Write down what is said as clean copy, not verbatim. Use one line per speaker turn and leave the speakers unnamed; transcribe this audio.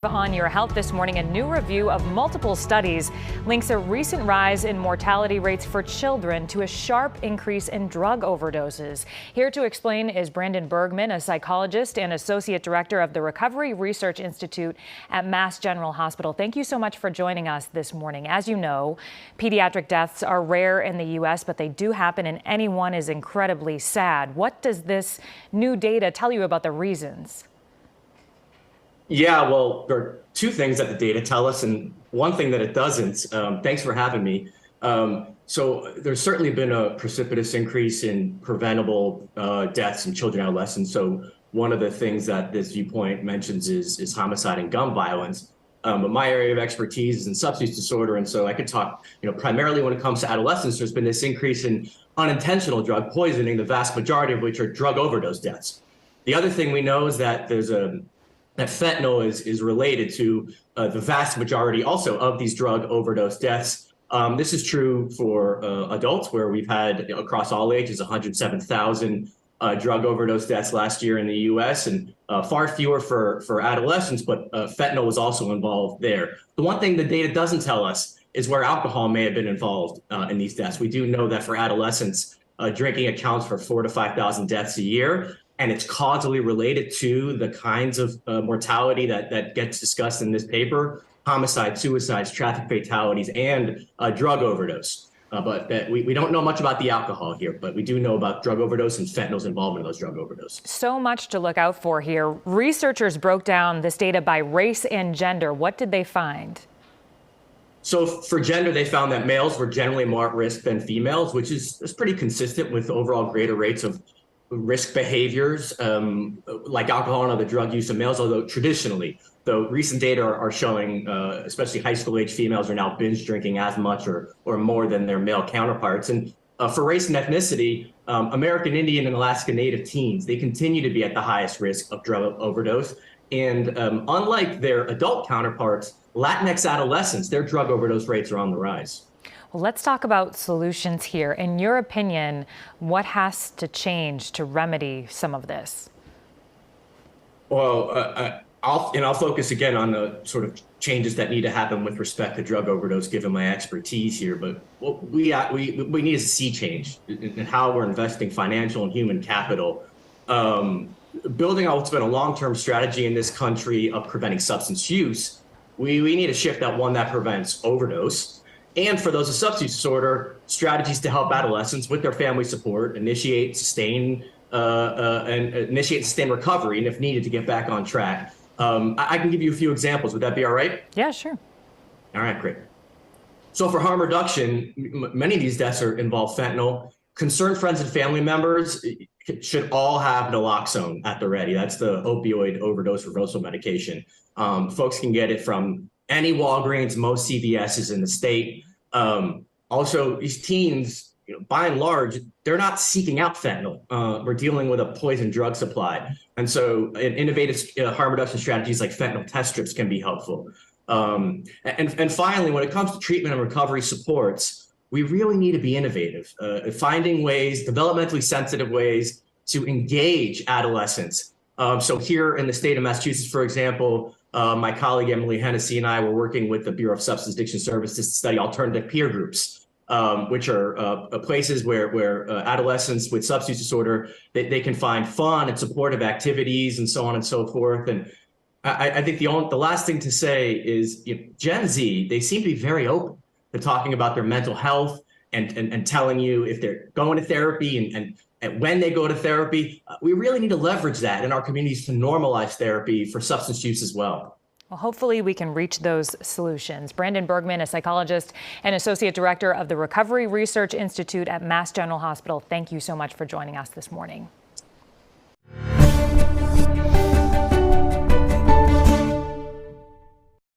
On Your Health this morning, a new review of multiple studies links a recent rise in mortality rates for children to a sharp increase in drug overdoses. Here to explain is Brandon Bergman, a psychologist and associate director of the Recovery Research Institute at Mass General Hospital. Thank you so much for joining us this morning. As you know, pediatric deaths are rare in the U.S., but they do happen, and anyone is incredibly sad. What does this new data tell you about the reasons?
Yeah, well, there are two things that the data tell us, and one thing that it doesn't. Thanks for having me. So there's certainly been a precipitous increase in preventable deaths in children and adolescents. So one of the things that this viewpoint mentions is homicide and gun violence. But my area of expertise is in substance disorder, and so I could talk, primarily when it comes to adolescents, there's been this increase in unintentional drug poisoning, the vast majority of which are drug overdose deaths. The other thing we know is that that fentanyl is related to the vast majority also of these drug overdose deaths. This is true for adults, where we've had across all ages 107,000 drug overdose deaths last year in the U.S. and far fewer for adolescents, but fentanyl was also involved there. The one thing the data doesn't tell us is where alcohol may have been involved in these deaths. We do know that for adolescents, drinking accounts for 4,000 to 5,000 deaths a year. And it's causally related to the kinds of mortality that gets discussed in this paper: homicide, suicides, traffic fatalities, and drug overdose. But we don't know much about the alcohol here, but we do know about drug overdose and fentanyl's involvement in those drug overdoses.
So much to look out for here. Researchers broke down this data by race and gender. What did they find?
So for gender, they found that males were generally more at risk than females, which is pretty consistent with overall greater rates of risk behaviors like alcohol and other drug use in males, although traditionally, though recent data are showing, especially high school age females are now binge drinking as much or more than their male counterparts. And for race and ethnicity, American Indian and Alaska Native teens, they continue to be at the highest risk of drug overdose. And unlike their adult counterparts, Latinx adolescents, their drug overdose rates are on the rise.
Well, let's talk about solutions here. In your opinion, what has to change to remedy some of this?
Well, I'll focus again on the sort of changes that need to happen with respect to drug overdose, given my expertise here. But what we need is a sea change in how we're investing financial and human capital. Building on what's been a long-term strategy in this country of preventing substance use, we need a shift that prevents overdose. And for those with substance disorder, strategies to help adolescents with their family support initiate, sustain recovery, and if needed, to get back on track. I can give you a few examples. Would that be all right?
Yeah, sure.
All right, great. So for harm reduction, many of these deaths involve fentanyl. Concerned friends and family members should all have naloxone at the ready. That's the opioid overdose reversal medication. Folks can get it from any Walgreens, most CVS's in the state. Also, these teens, by and large, they're not seeking out fentanyl. We're dealing with a poison drug supply. And so innovative harm reduction strategies like fentanyl test strips can be helpful. And finally, when it comes to treatment and recovery supports, we really need to be innovative, finding ways, developmentally sensitive ways to engage adolescents. So here in the state of Massachusetts, for example, my colleague Emily Hennessy and I were working with the Bureau of Substance Addiction Services to study alternative peer groups, which are places where adolescents with substance disorder, they can find fun and supportive activities and so on and so forth. And I think the last thing to say is Gen Z, they seem to be very open to talking about their mental health and telling you if they're going to therapy and when they go to therapy. We really need to leverage that in our communities to normalize therapy for substance use as well.
Well, hopefully we can reach those solutions. Brandon Bergman, a psychologist and associate director of the Recovery Research Institute at Mass General Hospital, thank you so much for joining us this morning.